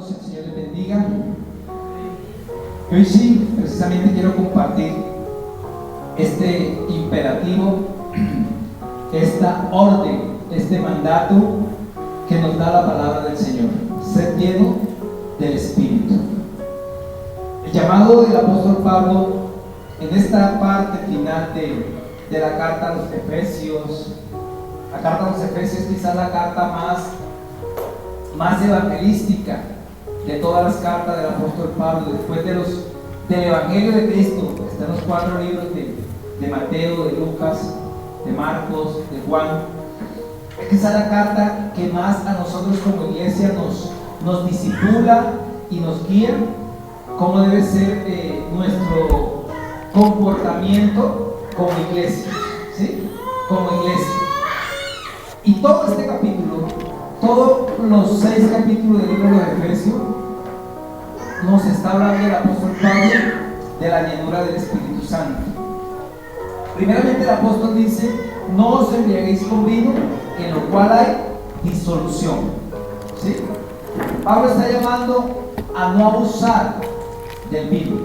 hermanos, el Señor les bendiga. Y hoy sí, precisamente quiero compartir este imperativo, esta orden, este mandato que nos da la palabra del Señor: ser lleno del Espíritu. El llamado del apóstol Pablo en esta parte final de la carta a los Efesios. La carta a los Efesios es quizás la carta más evangelística de todas las cartas del apóstol Pablo. Después del Evangelio de Cristo están los 4 libros de Mateo, de Lucas, de Marcos, de Juan. Es quizás la carta que más a nosotros como iglesia nos discipula y nos guía cómo debe ser nuestro comportamiento como iglesia, ¿sí? Como iglesia. Y todo este capítulo, todos los 6 capítulos del libro de Efesios, nos está hablando el apóstol Pablo de la llenura del Espíritu Santo. Primeramente el apóstol dice: no os embriaguéis con vino, en lo cual hay disolución. ¿Sí? Pablo está llamando a no abusar del vino.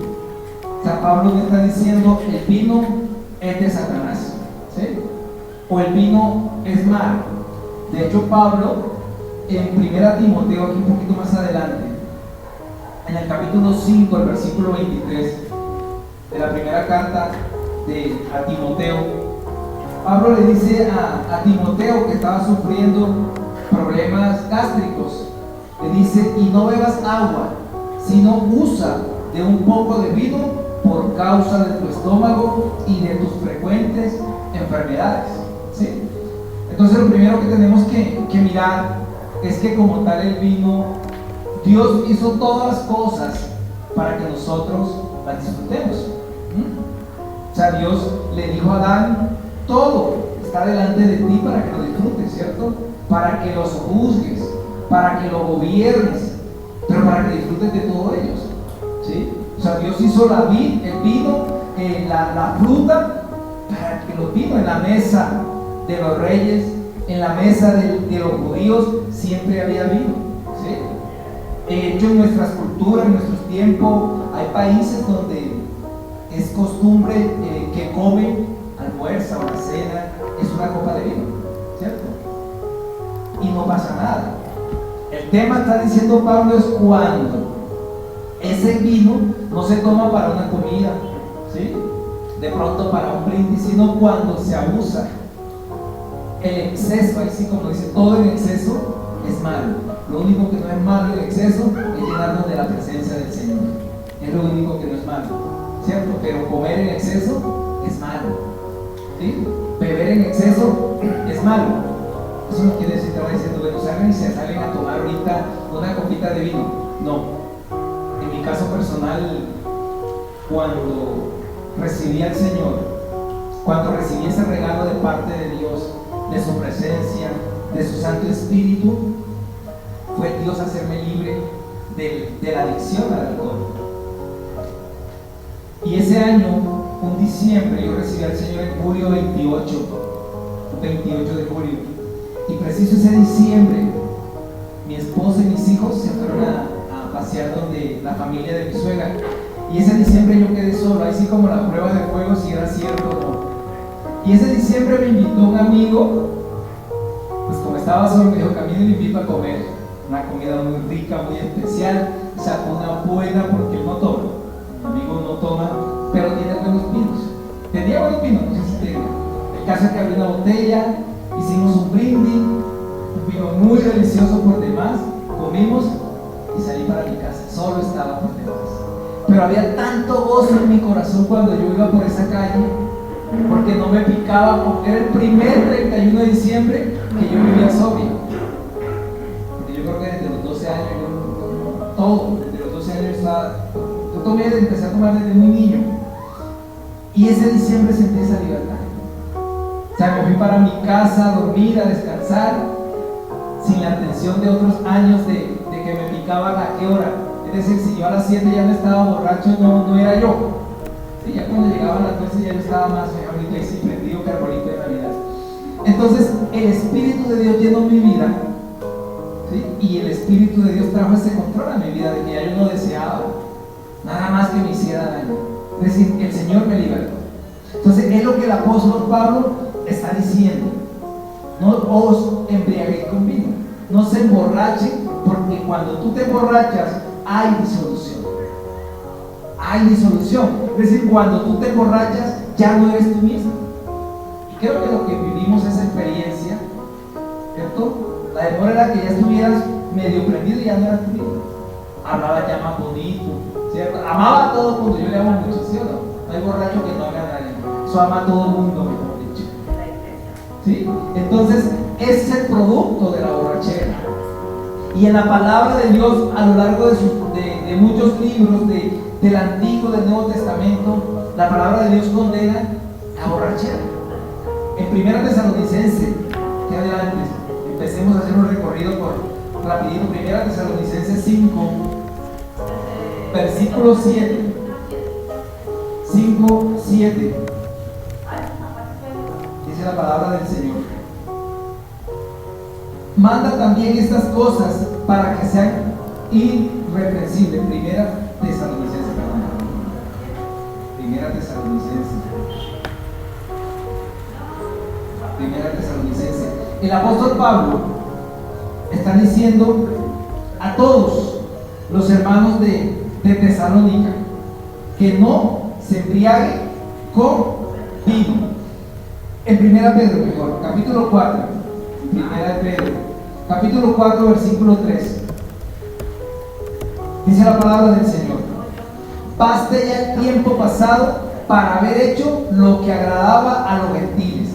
O sea, Pablo me está diciendo: el vino es de Satanás, ¿sí? O el vino es malo. De hecho, Pablo en 1 Timoteo, aquí un poquito más adelante, en el capítulo 5, el versículo 23 de la primera carta a Timoteo, Pablo le dice a Timoteo, que estaba sufriendo problemas gástricos, le dice: y no bebas agua, sino usa de un poco de vino por causa de tu estómago y de tus frecuentes enfermedades. ¿Sí? Entonces lo primero que tenemos que mirar es que como tal el vino, Dios hizo todas las cosas para que nosotros las disfrutemos. O sea, Dios le dijo a Adán: todo está delante de ti para que lo disfrutes, ¿cierto? Para que los juzgues, para que lo gobiernes, pero para que disfrutes de todos ellos, ¿sí? O sea, Dios hizo la vid, el vino, la fruta, para que los vinos en la mesa de los reyes, en la mesa de los judíos, siempre había vino, ¿sí? De hecho, en nuestras culturas, en nuestros tiempos, hay países donde es costumbre que comen, almuerza o la cena, es una copa de vino, ¿cierto? Y no pasa nada. El tema, está diciendo Pablo, es cuando ese vino no se toma para una comida, ¿sí? De pronto para un brindis, sino cuando se abusa. El exceso, ahí sí, como dice, todo en exceso es malo. Lo único que no es malo en exceso es llenarnos de la presencia del Señor. Es lo único que no es malo, ¿cierto? Pero comer en exceso es malo, ¿sí? Beber en exceso es malo. Eso no quiere decir que va diciendo: bueno, salgan y se salen a tomar ahorita una copita de vino. No. En mi caso personal, cuando recibí al Señor, cuando recibí ese regalo de parte de Dios, de su presencia, de su Santo Espíritu, fue Dios hacerme libre de la adicción al alcohol. Y ese año, un diciembre, yo recibí al Señor en julio 28 de julio, y preciso ese diciembre, mi esposa y mis hijos se fueron a pasear donde la familia de mi suegra, y ese diciembre yo quedé solo, así como la prueba de fuego, si era cierto o no. Y ese diciembre me invitó un amigo, pues como estaba solo, me dijo: Camilo, le invito a comer una comida muy rica, muy especial. Sacó una buena, porque él no toma, mi amigo no toma, pero tiene buenos vinos. Tenía buenos vinos, no sé si tenía. El caso es que abrió una botella, hicimos un brindis, un vino muy delicioso por demás, comimos y salí para mi casa. Solo estaba por demás, pero había tanto gozo en mi corazón cuando yo iba por esa calle, porque no me picaba, porque era el primer 31 de diciembre que yo vivía sobrio. Porque yo creo que desde los 12 años, desde los 12 años empecé a tomar desde muy niño. Y ese diciembre sentí esa libertad. O sea, me fui para mi casa a dormir, a descansar, sin la atención de otros años de que me picaban a qué hora. Es decir, si yo a las 7 ya no estaba borracho, no era yo. Sí, ya cuando llegaban las 12 ya no estaba más, ahorita y prendido carbolito de Navidad. Entonces el Espíritu de Dios llenó mi vida, ¿sí? ¿sí? Y el Espíritu de Dios trajo ese control a mi vida, de que ya yo no deseaba nada más que me hiciera daño. Es decir, el Señor me libertó. Entonces es lo que el apóstol Pablo está diciendo: no os embriaguéis con vino, no se emborrachen, porque cuando tú te emborrachas hay disolución. Hay disolución. Es decir, cuando tú te emborrachas ya no eres tú mismo. Y creo que lo que vivimos esa experiencia, ¿cierto? La demora era que ya estuvieras medio prendido y ya no eras tú mismo. Hablaba ya más bonito, ¿cierto? Amaba a todo el mundo. Yo le amo mucho, ¿sí o no? No hay borracho que no haga a nadie. Eso ama a todo el mundo, mejor dicho. ¿Sí? Entonces, ese es el producto de la borrachera. Y en la palabra de Dios, a lo largo de muchos libros del Antiguo y del Nuevo Testamento, la palabra de Dios condena la borrachera. En 1 Tesalonicenses, que adelante, empecemos a hacer un recorrido rapidito. 1 Tesalonicenses 5, versículo 7. 5, 7. Dice la palabra del Señor: manda también estas cosas para que sean irreprensibles. Primera Tesalonicenses. El apóstol Pablo está diciendo a todos los hermanos de Tesalónica que no se embriague con vino. En 1 Pedro, mejor, capítulo 4. 1 Pedro, capítulo 4, versículo 3. Dice la palabra del Señor: baste ya el tiempo pasado para haber hecho lo que agradaba a los gentiles.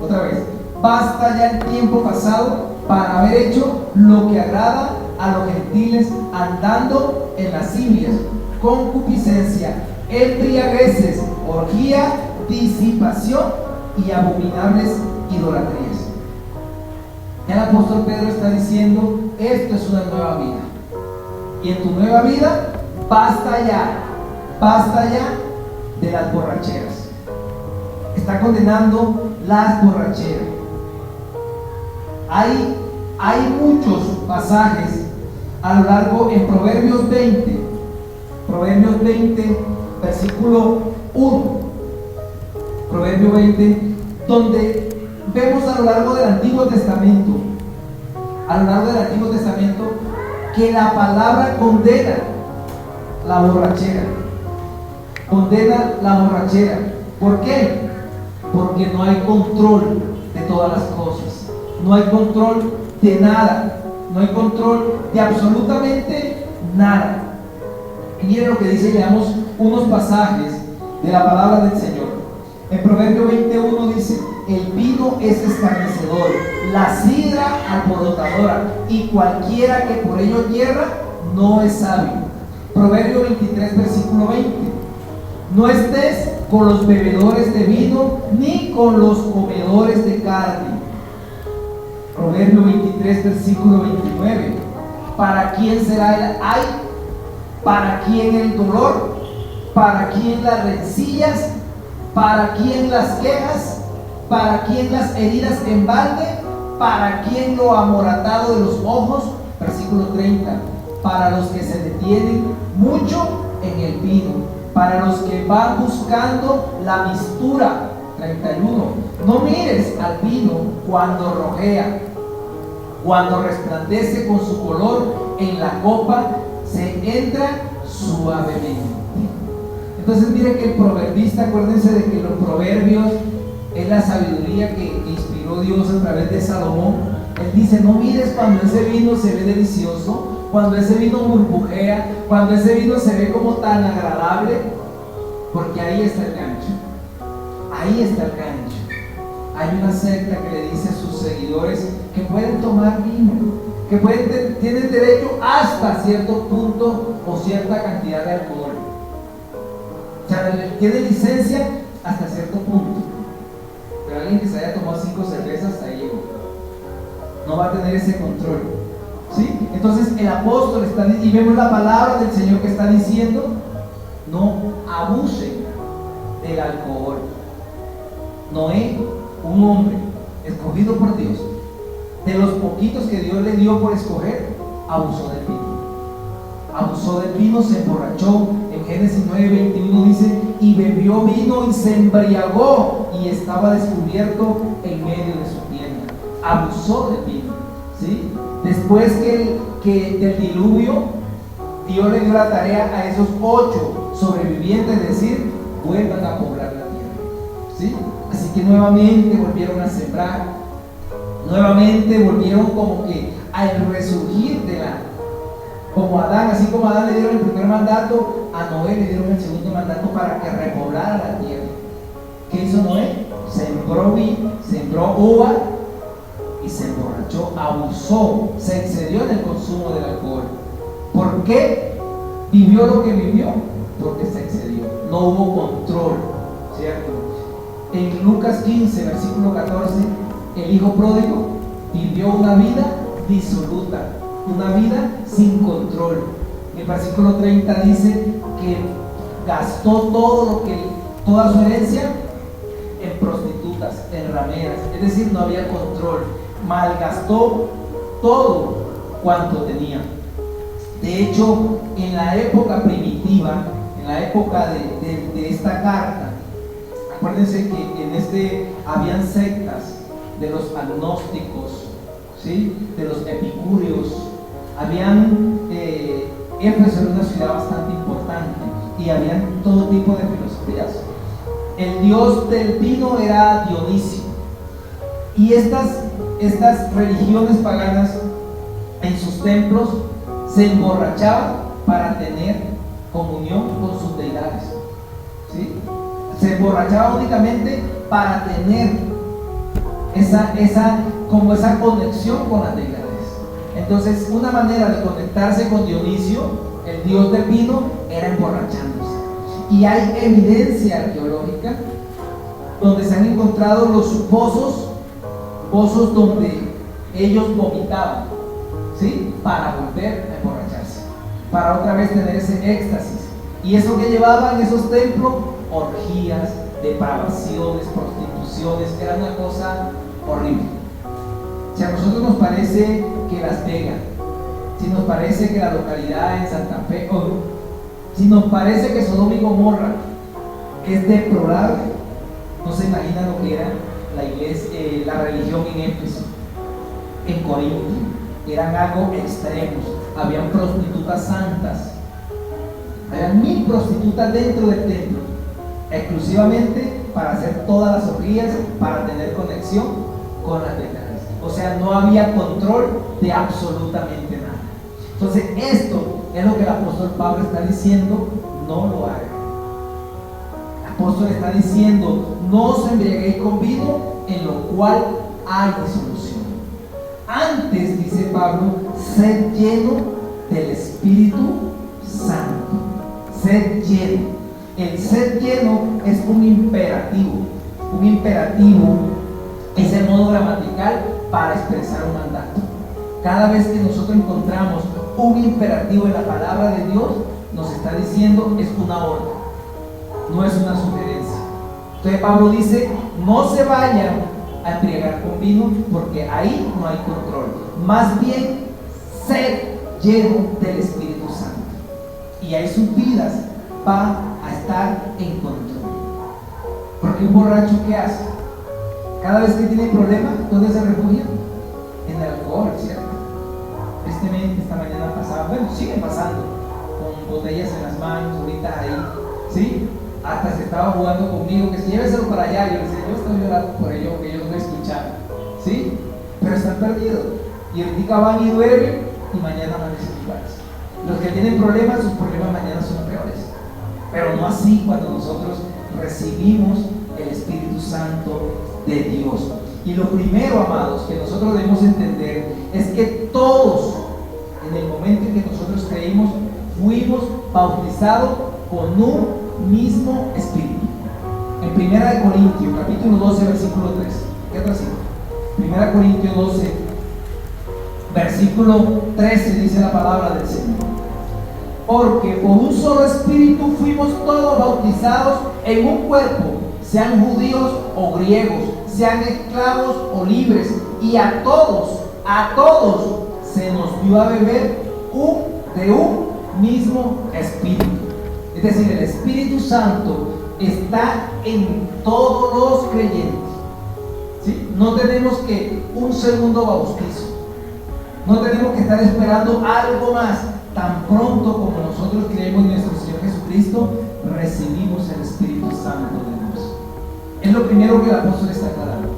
Otra vez: basta ya el tiempo pasado para haber hecho lo que agrada a los gentiles, andando en lascivias, concupiscencia, embriagueces, orgía, disipación y abominables idolatrías. El apóstol Pedro está diciendo: esto es una nueva vida. Y en tu nueva vida, basta ya de las borracheras. Está condenando las borracheras. Hay muchos pasajes a lo largo en Proverbios 20, versículo 1. Proverbio 20, donde vemos a lo largo del Antiguo Testamento, que la palabra condena la borrachera. Condena la borrachera. ¿Por qué? Porque no hay control de todas las cosas. No hay control de nada. No hay control de absolutamente nada. Y miren lo que dice, leamos unos pasajes de la palabra del Señor. En Proverbio 21 dice: el vino es escarnecedor, la sidra alborotadora, y cualquiera que por ello hierra no es sabio. Proverbio 23, versículo 20: no estés con los bebedores de vino, ni con los comedores de carne. Proverbio 23, versículo 29: ¿para quién será el ay? ¿Para quién el dolor? ¿Para quién las rencillas? ¿Para quién las quejas? ¿Para quién las heridas en balde? ¿Para quién lo amoratado de los ojos? Versículo 30: para los que se detienen mucho en el vino, para los que van buscando la mistura. 31: no mires al vino cuando rojea, cuando resplandece con su color en la copa, se entra suavemente. Entonces miren que el proverbista, acuérdense de que los proverbios es la sabiduría que inspiró Dios a través de Salomón. Él dice: no mires cuando ese vino se ve delicioso, cuando ese vino burbujea, cuando ese vino se ve como tan agradable, porque ahí está el gancho. Ahí está el gancho. Hay una secta que le dice a sus seguidores que pueden tomar vino, que tienen derecho hasta cierto punto o cierta cantidad de alcohol. O sea, tiene licencia hasta cierto punto. Pero alguien que se haya tomado 5 cervezas, ahí llegó. No va a tener ese control. ¿Sí? Entonces el apóstol está, y vemos la palabra del Señor que está diciendo: no abusen del alcohol. Noé, un hombre escogido por Dios, de los poquitos que Dios le dio por escoger, abusó del vino. Abusó del vino, se emborrachó. En Génesis 9:21 dice: y bebió vino y se embriagó y estaba descubierto en medio de su tienda. Abusó del vino, ¿sí? Después que del diluvio, Dios le dio la tarea a esos 8 sobrevivientes, es decir, vuelvan a poblar la tierra, ¿sí? Así que nuevamente volvieron a sembrar, nuevamente volvieron como que al resurgir como Adán, así como a Adán le dieron el primer mandato, a Noé le dieron el segundo mandato para que repoblara la tierra. ¿Qué hizo Noé? Sembró uva y se emborrachó, abusó, se excedió en el consumo del alcohol. ¿Por qué vivió lo que vivió? Porque se excedió, no hubo control, ¿cierto? En Lucas 15, versículo 14, el hijo pródigo vivió una vida disoluta, una vida sin control. El versículo 30 dice que gastó toda su herencia en prostitutas, en rameras, es decir, no había control, malgastó todo cuanto tenía. De hecho, en la época primitiva, en la época de esta carta, acuérdense que habían sectas de los agnósticos, ¿sí? De los epicúreos. Éfeso era una ciudad bastante importante y habían todo tipo de filosofías. El dios del vino era Dionisio, y estas religiones paganas en sus templos se emborrachaban para tener comunión con sus deidades, ¿sí? Se emborrachaban únicamente para tener esa conexión con las deidades. Entonces, una manera de conectarse con Dionisio, el dios del vino, era emborrachándose. Y hay evidencia arqueológica donde se han encontrado los pozos donde ellos vomitaban, ¿sí? Para volver a emborracharse, para otra vez tener ese éxtasis. Y eso que llevaban esos templos, orgías, depravaciones, prostituciones, era una cosa horrible. Si a nosotros nos parece que Las Vegas, si nos parece que la localidad en Santa Fe, o si nos parece que Sodoma y Gomorra es deplorable, no se imaginan lo que era la iglesia, la religión en Éfeso, en Corinto. Eran algo extremos. Habían prostitutas santas, habían 1000 prostitutas dentro del templo, exclusivamente para hacer todas las orgías, para tener conexión con las deidades. O sea, no había control de absolutamente nada. Entonces, esto es lo que el apóstol Pablo está diciendo: no lo hagan. El apóstol está diciendo: no os embriaguéis con vino, en lo cual hay disolución. Antes, dice Pablo, sed lleno del Espíritu Santo. Sed lleno. El ser lleno es un imperativo. Un imperativo es el modo gramatical para expresar un mandato. Cada vez que nosotros encontramos un imperativo en la palabra de Dios, nos está diciendo es una orden, no es una sugerencia. Entonces Pablo dice: no se vayan a embriagar con vino, porque ahí no hay control. Más bien, sed lleno del Espíritu Santo, y ahí sus vidas van a estar en control. Porque un borracho, ¿qué hace? Cada vez que tiene problemas, ¿dónde se refugia? En el alcohol, ¿cierto? Tristemente, esta mañana pasaba, siguen pasando, con botellas en las manos, ahorita ahí, ¿sí? Hasta se estaba jugando conmigo, que si lléveselo para allá. Yo le decía: yo estoy llorando por ello, que ellos no escucharon, ¿sí? Pero están perdidos, y ahorita van y duermen, y mañana amanecen iguales. Los que tienen problemas, sus problemas mañana son peores. Pero no así cuando nosotros recibimos el Espíritu Santo de Dios. Y lo primero, amados, que nosotros debemos entender es que todos, en el momento en que nosotros creímos, fuimos bautizados con un mismo Espíritu. En 1 Corintios, capítulo 12, versículo 3. ¿Qué otra cita? 1 Corintios 12, versículo 13, dice la palabra del Señor: porque por un solo Espíritu fuimos todos bautizados en un cuerpo, sean judíos o griegos, sean esclavos o libres, y a todos a todos se nos dio a beber de un mismo espíritu. Es decir, el Espíritu Santo está en todos los creyentes, ¿sí? No tenemos que un segundo bautizo, no tenemos que estar esperando algo más. Tan pronto como nosotros creemos en nuestro Señor Jesucristo, recibimos el Espíritu Santo de Dios. Es lo primero que el apóstol está aclarando: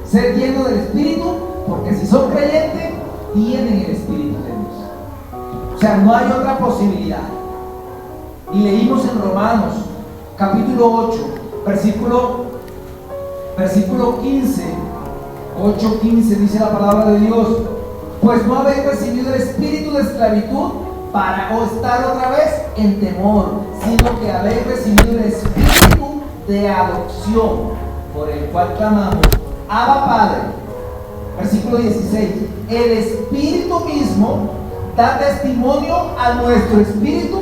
ser lleno del Espíritu, porque si son creyentes, tienen el Espíritu de Dios. O sea, no hay otra posibilidad. Y leímos en Romanos capítulo 8, versículo 15, 8:15, dice la palabra de Dios: pues no habéis recibido el espíritu de esclavitud para estar otra vez en temor, sino que habéis recibido el espíritu de adopción, por el cual clamamos, Abba Padre. Versículo 16: el Espíritu mismo da testimonio a nuestro espíritu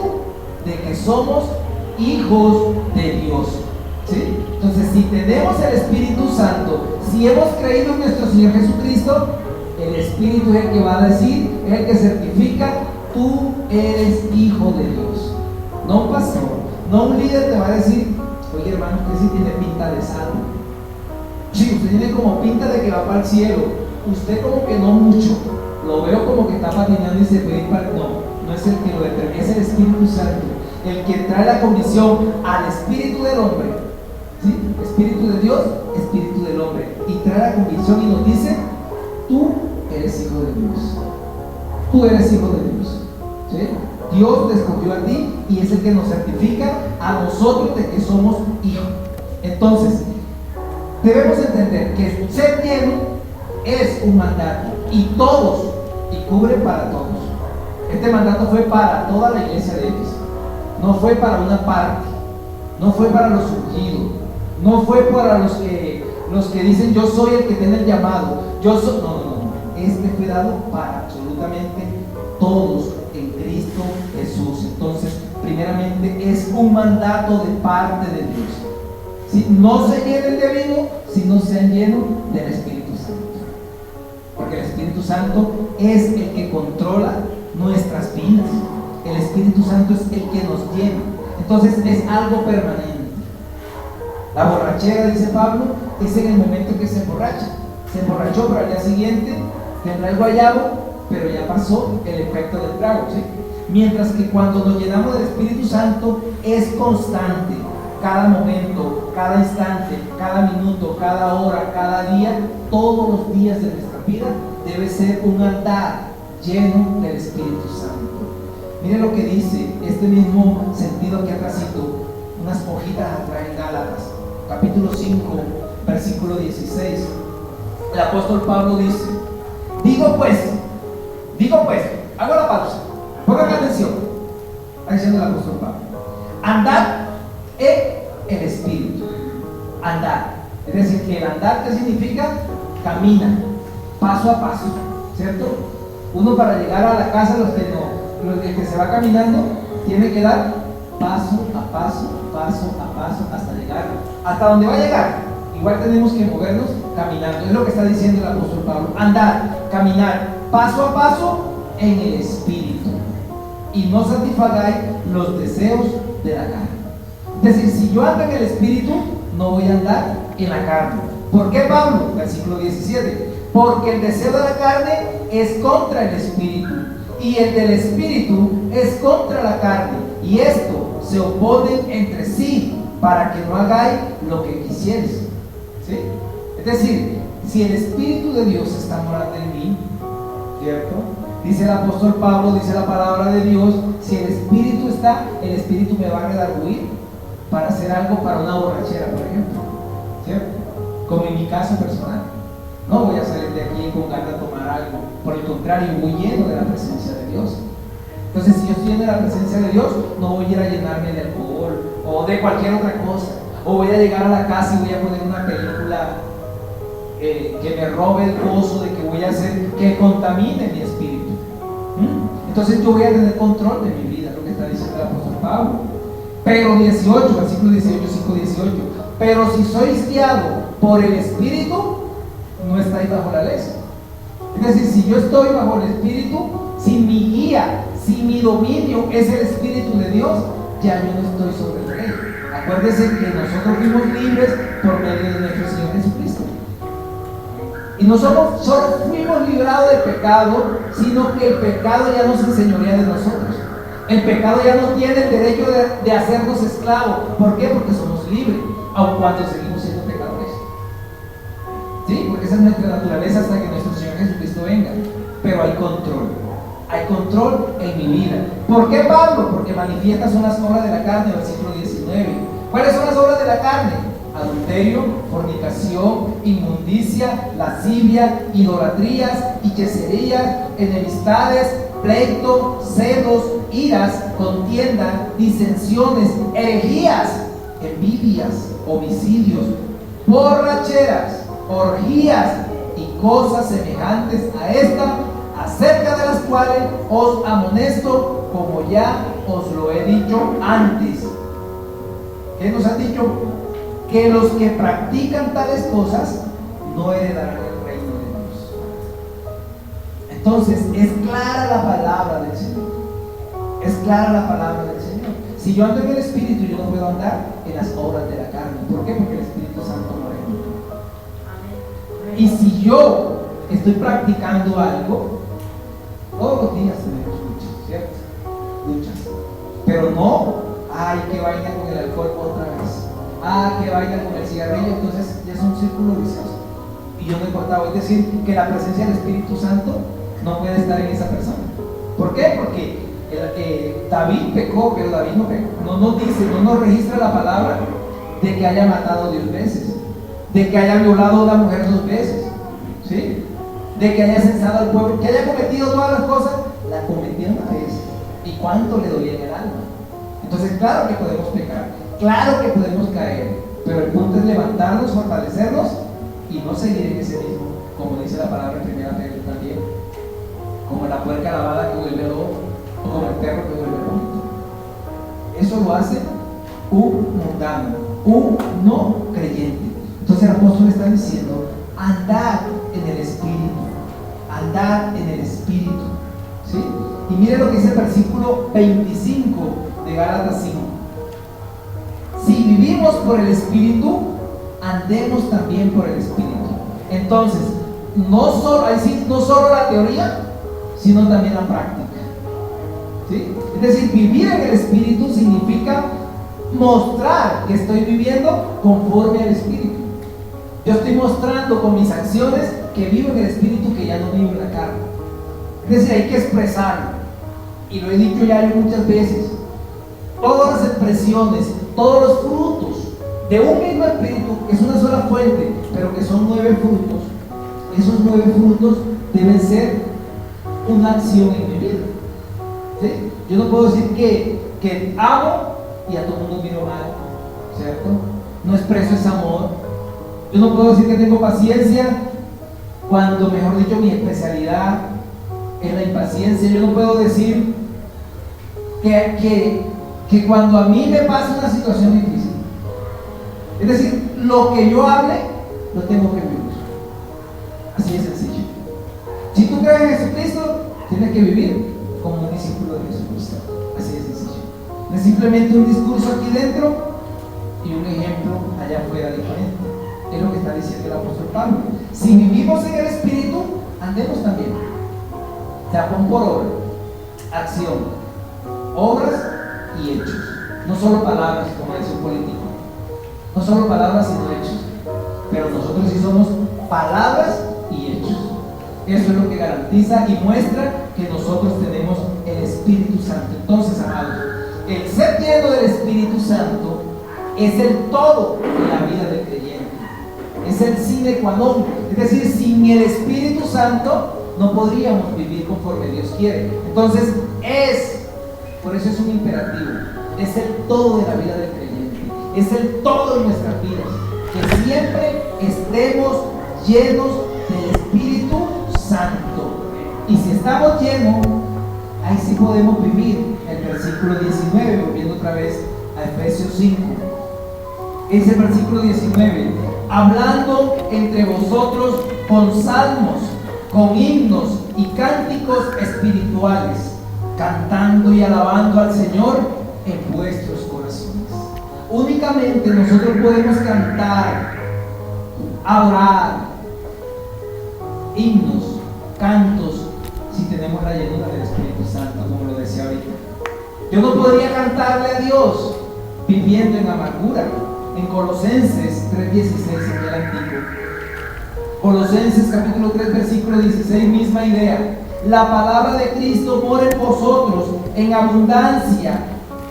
de que somos hijos de Dios. ¿Sí? Entonces, si tenemos el Espíritu Santo, si hemos creído en nuestro Señor Jesucristo, el Espíritu es el que va a decir, es el que certifica: tú eres hijo de Dios. No un pastor, no un líder te va a decir: oye hermano, usted sí tiene pinta de salvo. Sí, usted tiene como pinta de que va para el cielo. Usted como que no mucho. Lo veo como que está patinando y se puede ir para... No es el que lo determina, es el Espíritu Santo, el que trae la convicción al espíritu del hombre. ¿Sí? Espíritu de Dios, espíritu del hombre. Y trae la convicción y nos dice: tú eres hijo de Dios. Tú eres hijo de Dios. ¿Sí? Dios te escogió a ti y es el que nos certifica a nosotros de que somos hijos. Entonces, debemos entender que ser lleno es un mandato, y todos, y cubre para todos. Este mandato fue para toda la iglesia de Éfeso. No fue para una parte, no fue para los ungidos, no fue para los que dicen: yo soy el que tiene el llamado, yo soy... No. Este fue dado para absolutamente todos en Cristo Jesús. Entonces, primeramente es un mandato de parte de Dios. ¿Sí? No se llenen de vino si no se han lleno del Espíritu Santo, porque el Espíritu Santo es el que controla nuestras vidas. El Espíritu Santo es el que nos llena. Entonces es algo permanente. La borrachera, dice Pablo, es en el momento que se emborracha. Se emborrachó, pero al día siguiente tendrá el guayabo, pero ya pasó el efecto del trago, ¿sí? Mientras que cuando nos llenamos del Espíritu Santo es constante. Cada momento, cada instante, cada minuto, cada hora, cada día, todos los días de nuestra vida debe ser un andar lleno del Espíritu Santo. Miren lo que dice este mismo sentido que acá cito, unas hojitas atrás en Gálatas, capítulo 5, versículo 16. El apóstol Pablo dice: digo pues, hago la pausa, pongan atención. Está diciendo el apóstol Pablo: andad en el Espíritu. Andar, es decir, que el andar, ¿qué significa? Camina, paso a paso, ¿cierto? Uno, para llegar a la casa, el que se va caminando, tiene que dar paso a paso, hasta llegar, hasta donde va a llegar. Igual tenemos que movernos caminando. Es lo que está diciendo el apóstol Pablo: andar, caminar, paso a paso en el Espíritu, y no satisfagáis los deseos de la carne. Es decir, si yo ando en el Espíritu, no voy a andar en la carne. ¿Por qué, Pablo? Versículo 17: porque el deseo de la carne es contra el Espíritu, y el del Espíritu es contra la carne, y esto se oponen entre sí, para que no hagáis lo que quisieres. ¿Sí? Es decir, si el Espíritu de Dios está morando en mí, ¿cierto? Dice el apóstol Pablo, dice la palabra de Dios: si el Espíritu está, el Espíritu me va a redarguir para hacer algo, para una borrachera, por ejemplo, ¿cierto? Como en mi caso personal. No voy a salir de aquí con ganas de tomar algo, por el contrario, voy lleno de la presencia de Dios. Entonces, si yo estoy lleno de la presencia de Dios, no voy a ir a llenarme de alcohol o de cualquier otra cosa, o voy a llegar a la casa y voy a poner una película que me robe el gozo, de que voy a hacer que contamine mi espíritu. Entonces yo voy a tener control de mi vida, lo que está diciendo el apóstol Pablo. Pero 18, versículo 18, 5:18: pero si sois guiados por el Espíritu, no estáis bajo la ley. Es decir, si yo estoy bajo el Espíritu, si mi guía, si mi dominio es el Espíritu de Dios, ya yo no estoy sobre el rey. Acuérdense que nosotros fuimos libres por medio de nuestro Señor Jesucristo. Y no solo fuimos librados del pecado, sino que el pecado ya no se enseñorea de nosotros. El pecado ya no tiene el derecho de hacernos esclavos. ¿Por qué? Porque somos libres, aun cuando seguimos siendo pecadores. ¿Sí? Porque esa es nuestra naturaleza hasta que nuestro Señor Jesucristo venga. Pero hay control. Hay control en mi vida. ¿Por qué, Pablo? Porque manifiestas son las obras de la carne, versículo 19. ¿Cuáles son las obras de la carne? Adulterio, fornicación, inmundicia, lascivia, idolatrías, hechicerías, enemistades, pleito, celos, iras, contienda, disensiones, herejías, envidias, homicidios, borracheras, orgías y cosas semejantes a esta, acerca de las cuales os amonesto, como ya os lo he dicho antes. ¿Qué nos han dicho? Que los que practican tales cosas no heredarán el reino de Dios. Entonces, es clara la palabra del Señor. Es clara la palabra del Señor. Si yo ando en el Espíritu, yo no puedo andar en las obras de la carne. ¿Por qué? Porque el Espíritu Santo no es. Y si yo estoy practicando algo, todos los días tenemos luchas, ¿cierto? Luchas. Pero no, ay, que vaina con el alcohol otra vez. Que vaina con el cigarrillo. Entonces ya es un círculo vicioso. Y yo no he cortado. Es decir, que la presencia del Espíritu Santo no puede estar en esa persona. ¿Por qué? Porque David pecó, pero David no pecó. No nos dice, no nos registra la palabra de que haya matado 10 veces, de que haya violado a una mujer 2 veces, ¿sí? De que haya censado al pueblo, que haya cometido todas las cosas. La cometió una vez. ¿Y cuánto le dolía en el alma? Entonces, claro que podemos pecar, claro que podemos caer, pero el punto es levantarnos, fortalecernos y no seguir en ese mismo, como dice la palabra en 1 Pedro también, como la puerca lavada que vuelve lobo, o como el perro que vuelve vómito. Eso lo hace un mundano, un no creyente. Entonces el apóstol está diciendo: andad en el Espíritu, andad en el Espíritu, ¿sí? Y mire lo que dice el versículo 25 de Gálatas 5. Si vivimos por el Espíritu, andemos también por el Espíritu. Entonces, no solo la teoría, sino también la práctica, ¿sí? Es decir, vivir en el Espíritu significa mostrar que estoy viviendo conforme al Espíritu. Yo estoy mostrando con mis acciones que vivo en el Espíritu, que ya no vivo en la carne. Es decir, hay que expresarlo. Y lo he dicho ya muchas veces. Todas las expresiones, todos los frutos de un mismo Espíritu, que es una sola fuente, pero que son 9 frutos, esos 9 frutos deben ser una acción en mi vida, ¿sí? Yo no puedo decir que amo y a todo el mundo miro mal, ¿cierto? No expreso ese amor. Yo no puedo decir que tengo paciencia cuando, mejor dicho, mi especialidad es la impaciencia. Yo no puedo decir que cuando a mí me pasa una situación difícil, es decir, lo que yo hable lo tengo que vivir. Así de sencillo. Si tú crees en Jesucristo, tienes que vivir como un discípulo de Jesucristo. Así de sencillo. No es simplemente un discurso aquí dentro y un ejemplo allá afuera diferente. Es lo que está diciendo el apóstol Pablo. Si vivimos en el Espíritu, andemos también. O sea, pon por obra, acción, obras y hechos. No solo palabras, como dice un político. No solo palabras, sino hechos. Pero nosotros sí somos palabras y hechos. Eso es lo que garantiza y muestra que nosotros tenemos el Espíritu Santo. Entonces, amados, el ser lleno del Espíritu Santo es el todo de la vida del creyente. Es el sine qua non. Es decir, sin el Espíritu Santo no podríamos vivir conforme Dios quiere. Entonces, por eso es un imperativo. Es el todo de la vida del creyente. Es el todo de nuestras vidas. Que siempre estemos llenos del Espíritu Santo. Y si estamos llenos, ahí sí podemos vivir. El versículo 19, volviendo otra vez a Efesios 5. Es el versículo 19. Hablando entre vosotros con salmos, con himnos y cánticos espirituales, cantando y alabando al Señor en vuestros corazones. Únicamente nosotros podemos cantar, adorar, himnos, cantos, si tenemos la llenura del Espíritu Santo, como lo decía ahorita. Yo no podría cantarle a Dios viviendo en amargura. En Colosenses 3:16, en el antiguo. Colosenses capítulo 3, versículo 16, misma idea. La palabra de Cristo mora en vosotros en abundancia,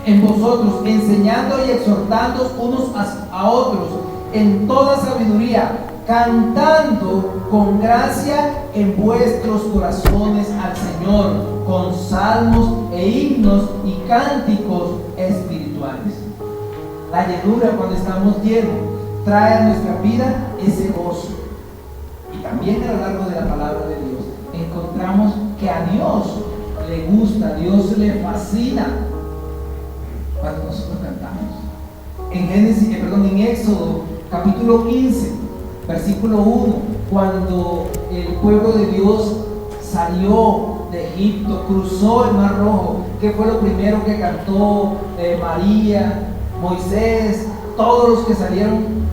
en vosotros, enseñando y exhortando unos a otros en toda sabiduría, cantando con gracia en vuestros corazones al Señor, con salmos e himnos y cánticos espirituales. La llenura, cuando estamos llenos, trae a nuestra vida ese gozo. Y también a lo largo de la palabra de Dios encontramos que a Dios le gusta, a Dios le fascina cuando nosotros cantamos. En Éxodo capítulo 15, versículo 1, cuando el pueblo de Dios salió de Egipto, cruzó el Mar Rojo, ¿qué fue lo primero que cantó María, Moisés, todos los que salieron?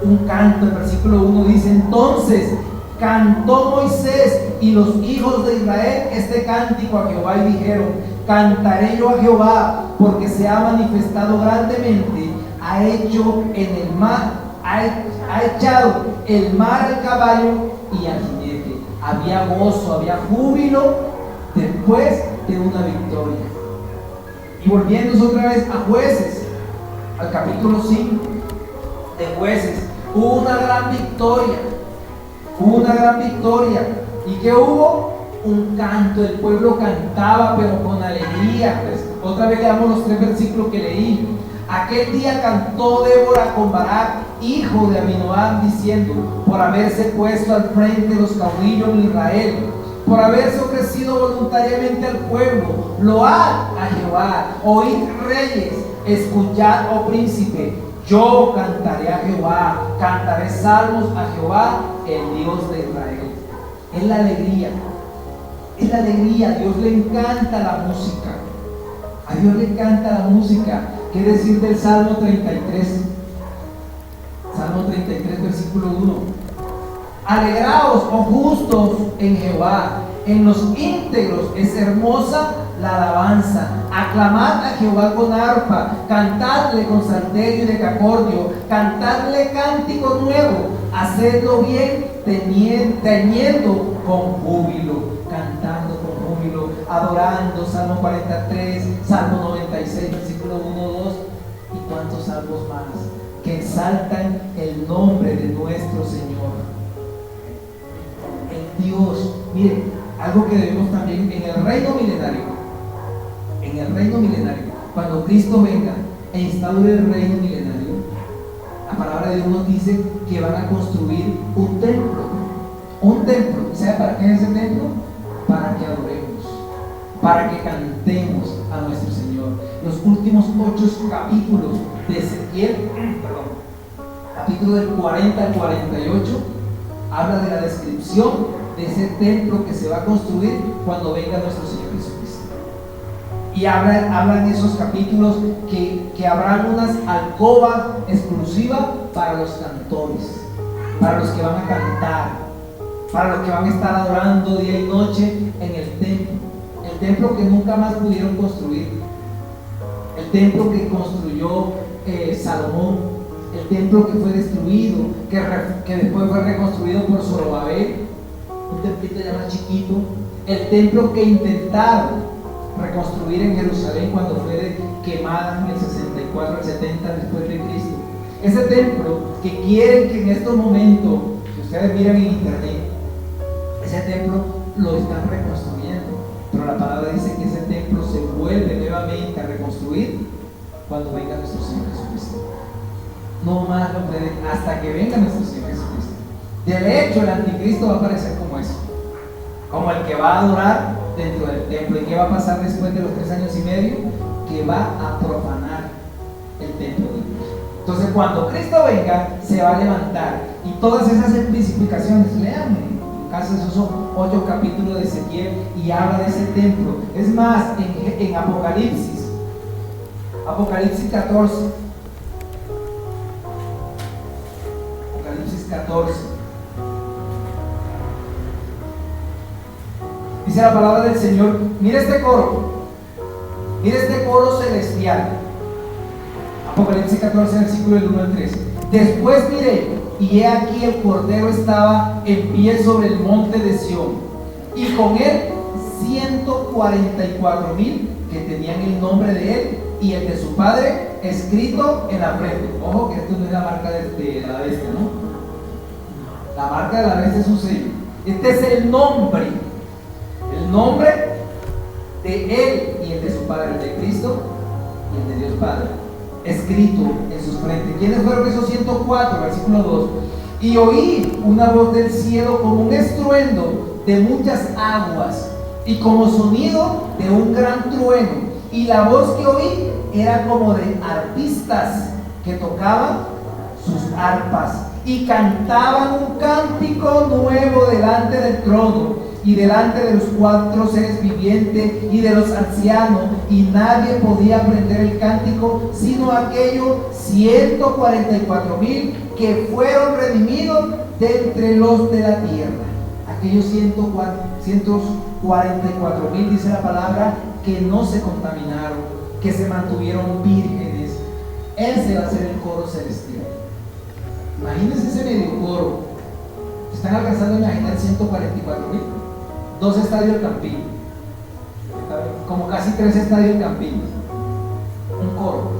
Un canto. El versículo 1 dice: entonces cantó Moisés y los hijos de Israel este cántico a Jehová, y dijeron: cantaré yo a Jehová, porque se ha manifestado grandemente, ha echado el mar al caballo y al jinete. Había gozo, había júbilo después de una victoria. Y volviendo otra vez a Jueces, al capítulo 5 de Jueces, hubo una gran victoria. ¿Y qué hubo? Un canto. El pueblo cantaba, pero con alegría. Pues, otra vez leamos los 3 versículos que leí. Aquel día cantó Débora con Barak, hijo de Abinoam, diciendo: por haberse puesto al frente de los caudillos de Israel, por haberse ofrecido voluntariamente al pueblo, load a Jehová, oíd reyes, escuchad, oh príncipe. Yo cantaré a Jehová, cantaré salmos a Jehová, el Dios de Israel. Es la alegría, a Dios le encanta la música. A Dios le encanta la música. ¿Qué decir del Salmo 33? Salmo 33, versículo 1. Alegraos, oh justos, en Jehová, en los íntegros es hermosa la alabanza. Aclamad a Jehová con arpa, cantadle con salterio y decacordio, cantadle cántico nuevo, hacedlo bien, tañendo con júbilo, cantando con júbilo, adorando. Salmo 43, Salmo 96, versículo 1, 2 y cuántos salmos más que exaltan el nombre de nuestro Señor. El Dios, miren, algo que debemos también en el reino milenario, cuando Cristo venga e instaure el reino milenario, la palabra de Dios nos dice que van a construir un templo. ¿Sabe para qué es ese templo? Para que adoremos, para que cantemos a nuestro Señor. Los últimos 8 capítulos de Ezequiel, capítulo del 40 al 48, habla de la descripción de ese templo que se va a construir cuando venga nuestro Señor Jesucristo. Y hablan esos capítulos que habrán unas alcobas exclusivas para los cantores, para los que van a cantar, para los que van a estar adorando día y noche en el templo que nunca más pudieron construir, el templo que construyó Salomón, el templo que fue destruido, que después fue reconstruido por Zorobabel, un templito ya más chiquito, el templo que intentaron reconstruir en Jerusalén cuando fue quemada en el 64 al 70 después de Cristo. Ese templo que quieren que en estos momentos, si ustedes miran en internet, ese templo lo están reconstruyendo, pero la palabra dice que ese templo se vuelve nuevamente a reconstruir cuando venga nuestro Señor Jesucristo. No más lo pueden, hasta que venga nuestro Señor Jesucristo. De hecho, el anticristo va a aparecer como eso, como el que va a adorar dentro del templo. ¿Y qué va a pasar después de los 3 años y medio? Que va a profanar el templo de Dios. Entonces, cuando Cristo venga, se va a levantar, y todas esas especificaciones, lean tu casa. Esos son 8 capítulos de Ezequiel y habla de ese templo. Es más, en Apocalipsis 14. Apocalipsis 14. Dice la palabra del Señor, mira este coro celestial. Apocalipsis 14, versículo del 1 al 3. Después miré, y he aquí el Cordero estaba en pie sobre el monte de Sión, y con él 144,000 que tenían el nombre de él y el de su padre escrito en la frente. Ojo que esto no es la marca de la bestia, ¿no? La marca de la bestia es un sello. Este es el nombre de él y el de su padre, el de Cristo y el de Dios Padre, escrito en sus frentes. ¿Quiénes fueron esos 104? Versículo 2. Y oí una voz del cielo como un estruendo de muchas aguas y como sonido de un gran trueno. Y la voz que oí era como de arpistas que tocaban sus arpas y cantaban un cántico nuevo delante del trono y delante de los 4 seres vivientes y de los ancianos, y nadie podía aprender el cántico sino aquellos 144,000 que fueron redimidos de entre los de la tierra. Aquellos 144,000, dice la palabra, que no se contaminaron, que se mantuvieron vírgenes. Ese va a ser el coro celestial. Imagínense ese medio coro. Están alcanzando a imaginar 144,000. 2 estadios Campín, como casi 3 estadios Campín, un coro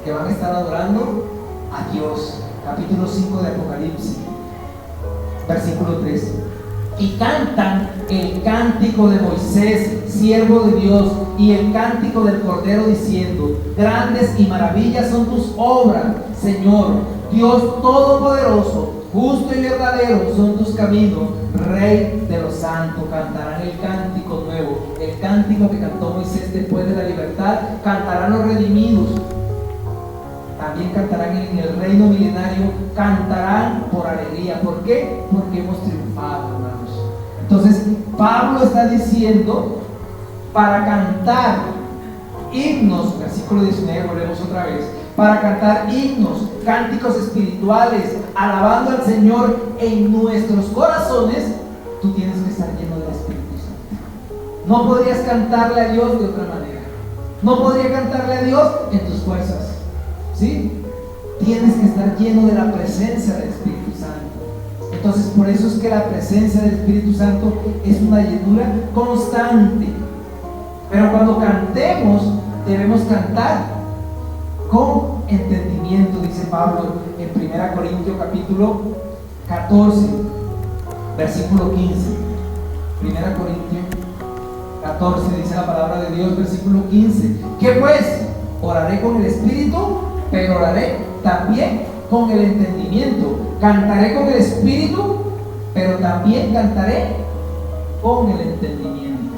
que van a estar adorando a Dios. Capítulo 5 de Apocalipsis, versículo 3. Y cantan el cántico de Moisés, siervo de Dios, y el cántico del Cordero, diciendo: grandes y maravillas son tus obras, Señor, Dios Todopoderoso. Justo y verdadero son tus caminos, Rey de los santos. Cantarán el cántico nuevo, el cántico que cantó Moisés después de la libertad. Cantarán los redimidos. También cantarán en el reino milenario. Cantarán por alegría. ¿Por qué? Porque hemos triunfado, hermanos. Entonces Pablo está diciendo, para cantar himnos, versículo 19, volvemos otra vez, para cantar himnos, cánticos espirituales, alabando al Señor en nuestros corazones, tú tienes que estar lleno del Espíritu Santo. No podrías cantarle a Dios de otra manera. No podría cantarle a Dios en tus fuerzas, ¿sí? Tienes que estar lleno de la presencia del Espíritu Santo. Entonces, por eso es que la presencia del Espíritu Santo es una llenura constante. Pero cuando cantemos, debemos cantar con entendimiento, dice Pablo en 1 Corintios capítulo 14, versículo 15. 1 Corintios 14 dice la palabra de Dios, versículo 15. ¿Qué pues? Oraré con el Espíritu, pero oraré también con el entendimiento. Cantaré con el Espíritu, pero también cantaré con el entendimiento.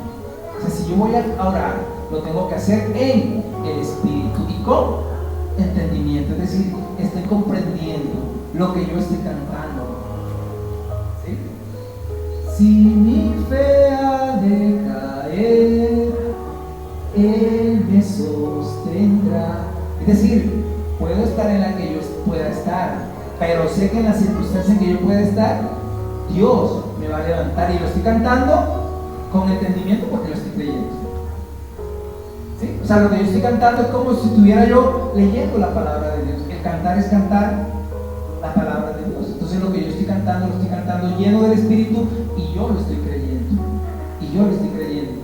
O sea, si yo voy a orar, lo tengo que hacer en el Espíritu y con entendimiento, es decir, estoy comprendiendo lo que yo estoy cantando, ¿sí? Si mi fe ha de caer, Él me sostendrá. Es decir, puedo estar en la que yo pueda estar, pero sé que en las circunstancias en que yo pueda estar, Dios me va a levantar, y lo estoy cantando con entendimiento porque lo estoy creyendo. ¿Sí? O sea, lo que yo estoy cantando es como si estuviera yo leyendo la palabra de Dios. El cantar es cantar la palabra de Dios. Entonces lo que yo estoy cantando, lo estoy cantando lleno del Espíritu, y yo lo estoy creyendo. Y yo lo estoy creyendo.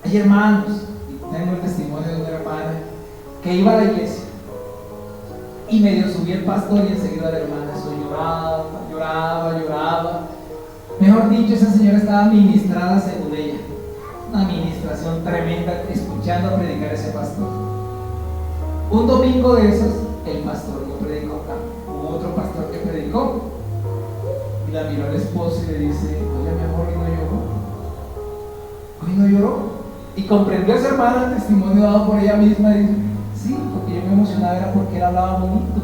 Hay hermanos, y tengo el testimonio de una hermana que iba a la iglesia y medio subía el pastor y enseguida la hermana eso lloraba. Mejor dicho, esa señora estaba ministrada según ella. Una administración tremenda, escuchando a predicar a ese pastor. Un domingo de esos, el pastor no predicó, hubo otro pastor que predicó, y la miró al esposo y le dice: oye, mi amor, ¿hoy no lloró? Y comprendió a esa hermana el testimonio dado por ella misma, y dice: sí, porque yo me emocionaba era porque él hablaba bonito,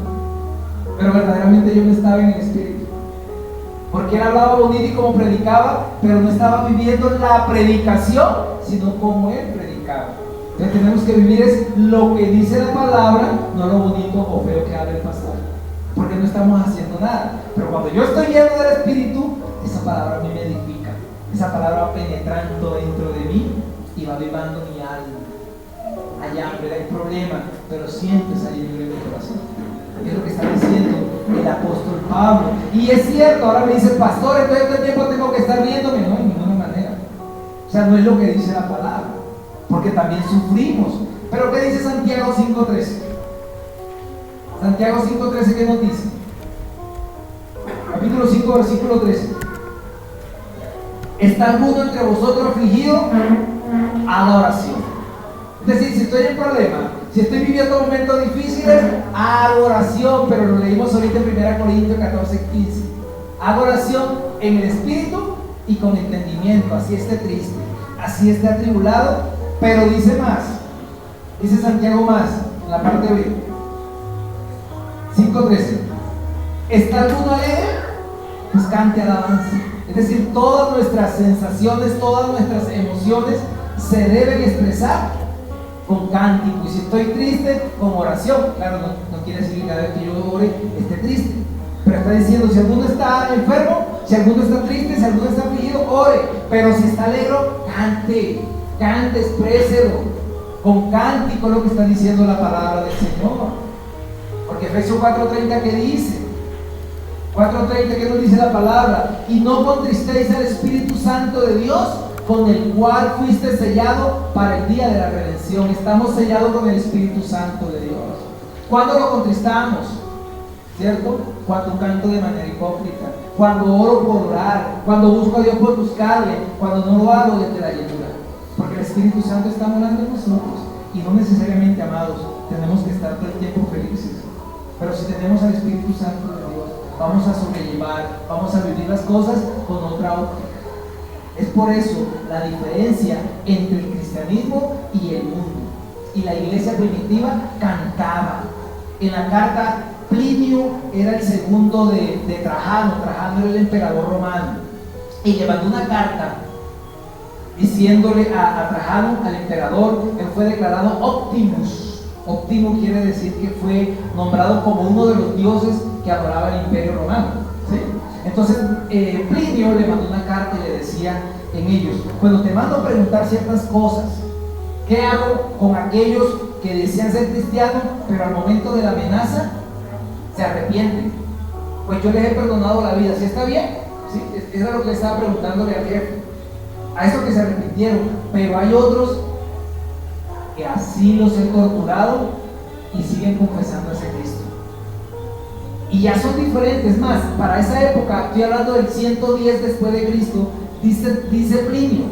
pero verdaderamente yo no estaba en el Espíritu. Porque él hablaba bonito y como predicaba, pero no estaba viviendo la predicación, sino como él predicaba. Entonces tenemos que vivir es lo que dice la palabra, no lo bonito o feo que habla el pastor. Porque no estamos haciendo nada. Pero cuando yo estoy lleno del Espíritu, esa palabra a mí me edifica. Esa palabra va penetrando dentro de mí y va avivando mi alma. Hay hambre, hay problema, pero sientes ahí en mi corazón. Es lo que está diciendo el apóstol Pablo. Y es cierto, ahora me dice pastor, entonces todo el tiempo tengo que estar riéndome. No, de ninguna manera. O sea, no es lo que dice la palabra, porque también sufrimos. Pero ¿qué dice Santiago 5:13? Santiago 5:13, ¿qué nos dice? Capítulo 5, versículo 13. ¿Está alguno entre vosotros afligido? Haga oración. Es decir, si estoy en problema, si estoy viviendo momentos difíciles, hago oración, pero lo leímos ahorita en 1 Corintios 14:15. Hago oración en el espíritu y con entendimiento, así esté triste, así esté atribulado, pero dice más, dice Santiago más, en la parte B, 5:13. ¿Está alguno alegre? Pues cante alabanza. Es decir, todas nuestras sensaciones, todas nuestras emociones se deben expresar con cántico. Y si estoy triste, con oración. Claro, no quiere decir que cada vez que yo ore esté triste, pero está diciendo, si alguno está enfermo, si alguno está triste, si alguno está afligido, ore. Pero si está alegre, cante, expréselo con cántico, lo que está diciendo la palabra del Señor. Porque Efesios 4:30, ¿qué dice? 4:30, ¿qué nos dice la palabra? Y no contristéis al Espíritu Santo de Dios, con el cual fuiste sellado para el día de la redención. Estamos sellados con el Espíritu Santo de Dios. ¿Cuándo lo contristamos? ¿Cierto? Cuando canto de manera hipócrita, cuando oro por orar, cuando busco a Dios por buscarle, cuando no lo hago desde la llenura. Porque el Espíritu Santo está morando en nosotros. Y no necesariamente, amados, tenemos que estar todo el tiempo felices. Pero si tenemos al Espíritu Santo de Dios, vamos a sobrellevar, vamos a vivir las cosas con otra óptica. Es por eso la diferencia entre el cristianismo y el mundo. Y la iglesia primitiva cantaba. En la carta, Plinio era el segundo de Trajano. Trajano era el emperador romano. Y le mandó una carta diciéndole a Trajano, al emperador, él fue declarado Optimus. Optimo quiere decir que fue nombrado como uno de los dioses que adoraba el imperio romano, ¿sí? Entonces Plinio le mandó una carta y le decía en ellos, cuando te mando a preguntar ciertas cosas, ¿qué hago con aquellos que desean ser cristianos pero al momento de la amenaza se arrepienten? Pues yo les he perdonado la vida. ¿Sí está bien? ¿Sí? Eso era lo que le estaba preguntándole al jefe, a esos que se arrepintieron. Pero hay otros que así los he torturado y siguen confesando a ese Cristo. Y ya son diferentes. Más, para esa época, estoy hablando del 110 después de Cristo, dice Plinio,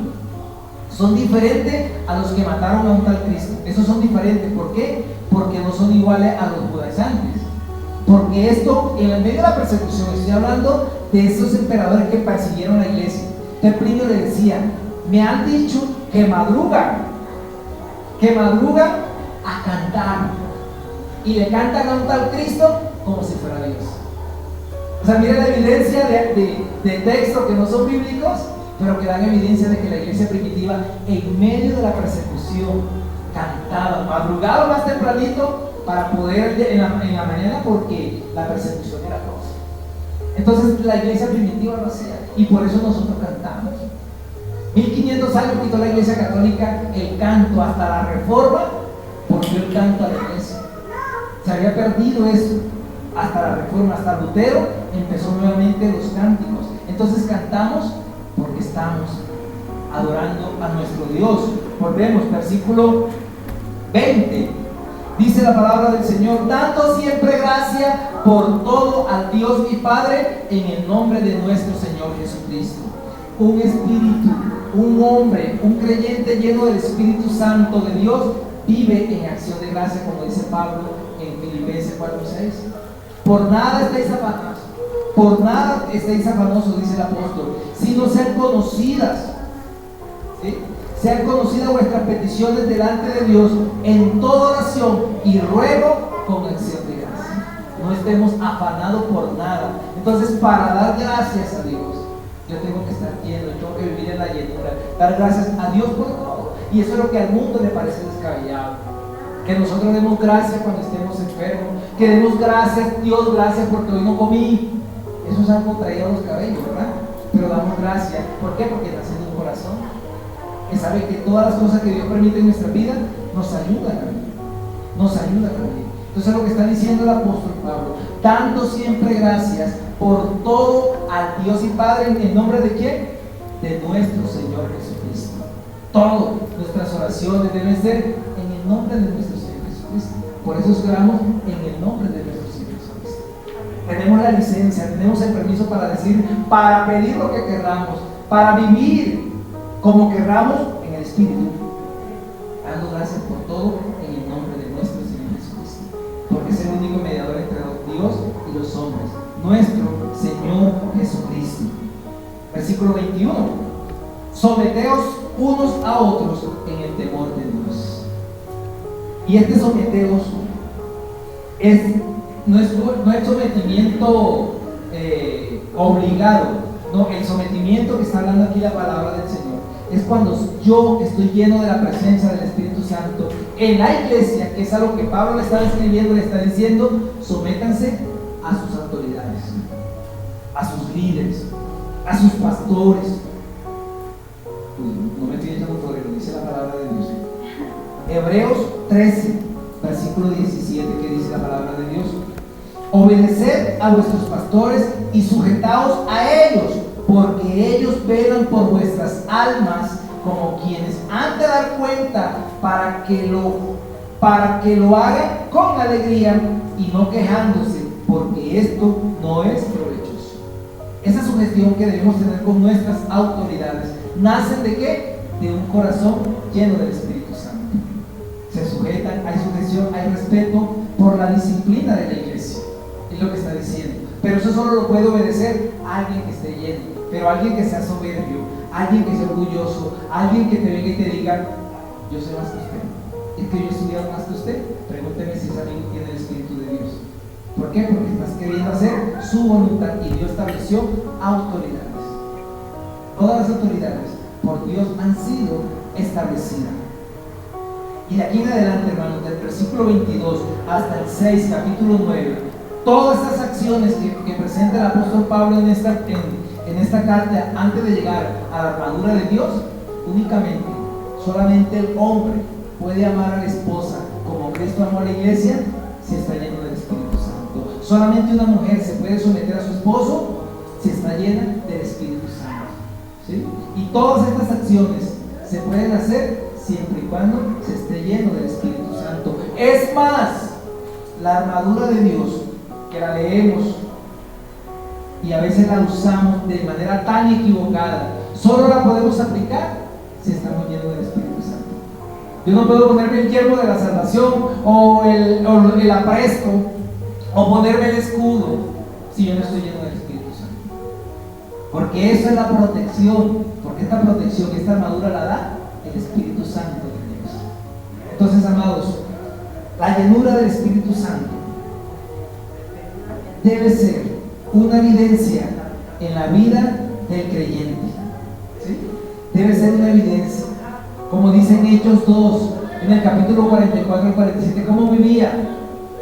son diferentes a los que mataron a un tal Cristo. Esos son diferentes. ¿Por qué? Porque no son iguales a los judaizantes. Porque esto, en el medio de la persecución, estoy hablando de esos emperadores que persiguieron la iglesia. Entonces Plinio le decía, me han dicho que madrugan a cantar y le cantan a un tal Cristo como si fuera Dios. O sea, mira la evidencia de textos que no son bíblicos, pero que dan evidencia de que la iglesia primitiva, en medio de la persecución, cantaba, madrugaba más tempranito para poder en la mañana, porque la persecución era cosa. Entonces la iglesia primitiva lo hacía, y por eso nosotros cantamos. 1500 años quitó la iglesia católica el canto. Hasta la Reforma volvió el canto a la iglesia. Se había perdido eso hasta la Reforma. Hasta Lutero empezó nuevamente los cánticos. Entonces cantamos porque estamos adorando a nuestro Dios. Volvemos, versículo 20. Dice la palabra del Señor, dando siempre gracia por todo al Dios mi Padre, en el nombre de nuestro Señor Jesucristo. Un espíritu, un hombre, un creyente lleno del Espíritu Santo de Dios vive en acción de gracia, como dice Pablo en Filipenses 4:6. Por nada estáis afanosos, dice el apóstol, sino sean conocidas, ¿sí? Sean conocidas vuestras peticiones delante de Dios en toda oración y ruego con acción de gracia. No estemos afanados por nada. Entonces, para dar gracias a Dios, yo tengo que estar lleno, yo tengo que vivir en la llenura, dar gracias a Dios por todo. Y eso es lo que al mundo le parece descabellado. Que nosotros demos gracias cuando estemos enfermos, que demos gracias, Dios, gracias porque hoy no comí. Eso es algo traído a los cabellos, ¿verdad? Pero damos gracias. ¿Por qué? Porque nace en un corazón que sabe que todas las cosas que Dios permite en nuestra vida nos ayudan a vivir. Nos ayudan a vivir. Entonces, lo que está diciendo el apóstol Pablo, dando siempre gracias por todo al Dios y Padre, ¿en el nombre de quién? De nuestro Señor Jesucristo. Todas nuestras oraciones deben ser en el nombre de nuestro Señor Jesucristo. Por eso oramos en el nombre de nuestro Señor Jesucristo. Tenemos la licencia, tenemos el permiso para decir, para pedir lo que querramos, para vivir como querramos en el Espíritu, dando gracias por todo en el nombre de nuestro Señor Jesucristo, porque es el único mediador entre Dios y los hombres, nuestro Señor Jesucristo. Versículo 21: someteos unos a otros en el temor de Dios. Y este someteos no es sometimiento obligado, no, el sometimiento que está hablando aquí la palabra del Señor es cuando yo estoy lleno de la presencia del Espíritu Santo en la iglesia, que es algo que Pablo le está escribiendo, le está diciendo: sométanse a sus autoridades, a sus líderes, a sus pastores. No me estoy echando por lo dice la palabra de Dios. Hebreos 13, versículo 17, que dice la palabra de Dios: obedeced a vuestros pastores y sujetaos a ellos, porque ellos velan por vuestras almas como quienes han de dar cuenta, para que lo hagan con alegría y no quejándose, porque esto no es provechoso. Esa sugestión que debemos tener con nuestras autoridades nacen de ¿qué? De un corazón lleno del Espíritu Santo. Se sujetan, hay sujeción, hay respeto por la disciplina de la iglesia, es lo que está diciendo. Pero eso solo lo puede obedecer alguien que esté lleno. Pero alguien que sea soberbio, alguien que sea orgulloso, alguien que te venga y te diga: yo sé más que usted, es que yo he estudiado más que usted, pregúnteme si ese amigo tiene el Espíritu de Dios. ¿Por qué? Porque estás queriendo hacer su voluntad, y Dios estableció autoridades. Todas las autoridades por Dios han sido establecidas. Y de aquí en adelante, hermanos, del versículo 22 hasta el 6, capítulo 9, todas esas acciones que presenta el apóstol Pablo en esta carta, antes de llegar a la armadura de Dios, solamente el hombre puede amar a la esposa como Cristo amó a la iglesia si está lleno del Espíritu Santo. Solamente una mujer se puede someter a su esposo si está llena del Espíritu Santo, ¿sí? Y todas estas acciones se pueden hacer siempre y cuando se esté lleno del Espíritu Santo. Es más, la armadura de Dios, que la leemos y a veces la usamos de manera tan equivocada, solo la podemos aplicar si estamos llenos del Espíritu Santo. Yo no puedo ponerme el yelmo de la salvación o el apresto o ponerme el escudo si yo no estoy lleno del Espíritu Santo, porque eso es la protección, porque esta protección, esta armadura la da el Espíritu Santo de Dios. Entonces, amados, la llenura del Espíritu Santo debe ser una evidencia en la vida del creyente, ¿sí? Debe ser una evidencia, como dice en Hechos 2, en el capítulo 44 y 47, cómo vivía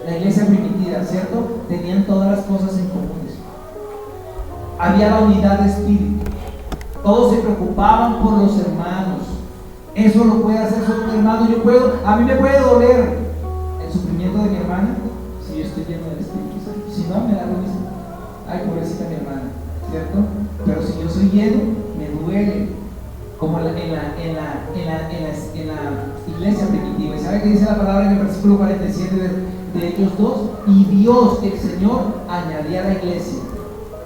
la iglesia primitiva, ¿cierto? Tenían todas las cosas en común. Había la unidad de espíritu, todos se preocupaban por los hermanos. Eso lo puede hacer solo un hermano. A mí me puede doler el sufrimiento de mi hermana si yo estoy lleno del Espíritu Santo. Si no, me da lo mismo. Ay, pobrecita mi hermana, ¿cierto? Pero si yo soy lleno, me duele, como en la iglesia primitiva. ¿Y sabe qué dice la palabra en el versículo 47 de Hechos 2? Y Dios, el Señor, añadía a la iglesia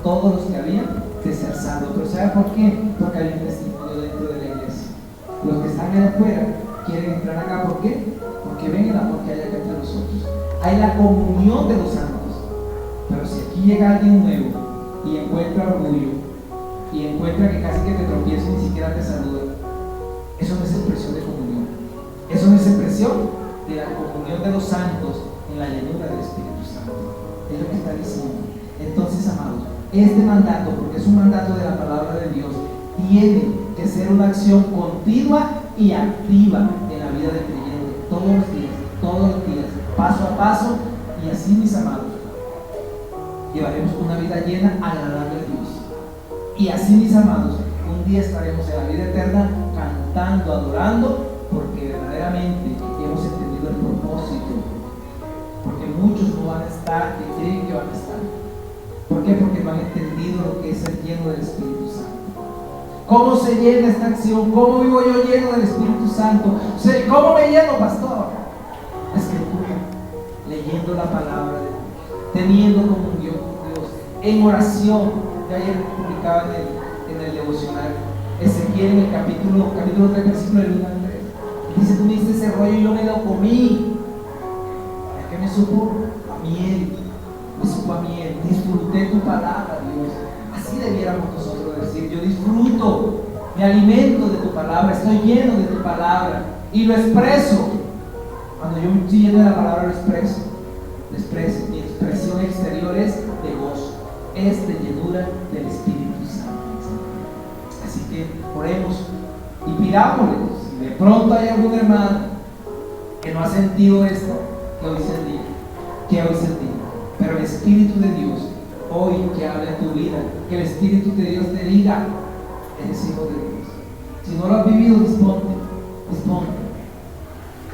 todos los que habían de ser salvos. ¿Pero sabe por qué? Porque había un testimonio dentro de la iglesia. Los que están allá afuera quieren entrar acá. ¿Por qué? Porque ven el amor que hay acá entre nosotros. Hay la comunión de los santos. Pero si aquí llega alguien nuevo y encuentra orgullo y encuentra que casi que te tropieza y ni siquiera te saluda, eso no es expresión de comunión. Eso no es expresión de la comunión de los santos en la llenura del Espíritu Santo. Es lo que está diciendo. Entonces, amados, este mandato, porque es un mandato de la palabra de Dios, tiene que ser una acción continua y activa en la vida del creyente, todos los días, paso a paso, y así, mis amados, llevaremos una vida llena, agradable a Dios. Y así, mis amados, un día estaremos en la vida eterna cantando, adorando, porque verdaderamente hemos entendido el propósito. Porque muchos no van a estar, que creen que van a estar. ¿Por qué? Porque no han entendido lo que es el lleno del Espíritu Santo. ¿Cómo se llena esta acción? ¿Cómo vivo yo lleno del Espíritu Santo? ¿Cómo me lleno, pastor? La Escritura, leyendo la palabra de Dios, teniendo comunión con Dios, en oración. Que ayer publicaba en el devocional Ezequiel en el capítulo 3, versículo 1 al 3. Dice: tú me diste ese rollo y yo me lo comí. ¿A qué me supo? A miel. Me supo a miel. Disfruté tu palabra, Dios. Así debiéramos nosotros decir: yo disfruto, me alimento de tu palabra, estoy lleno de tu palabra y lo expreso. Cuando yo estoy lleno de la palabra, lo expreso. Mi expresión exterior es de gozo, es de llenura del Espíritu Santo. Así que oremos y pidámosle. Si de pronto hay algún hermano que no ha sentido esto, que hoy se diga, pero el Espíritu de Dios hoy que hable en tu vida, que el Espíritu de Dios te diga: eres hijo de Dios. Si no lo has vivido, disponte.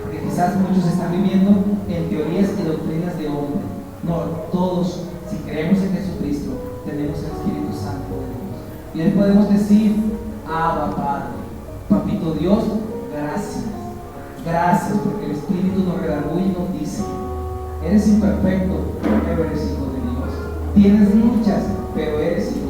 Porque quizás muchos están viviendo en teorías y doctrinas de hombre. No, todos, si creemos en Jesucristo, tenemos el Espíritu Santo de Dios. Y hoy podemos decir: Abba, Padre, Papito Dios, gracias, porque el Espíritu nos redarguye y nos dice: eres imperfecto, pero eres hijo de Dios. Tienes luchas, pero eres hijo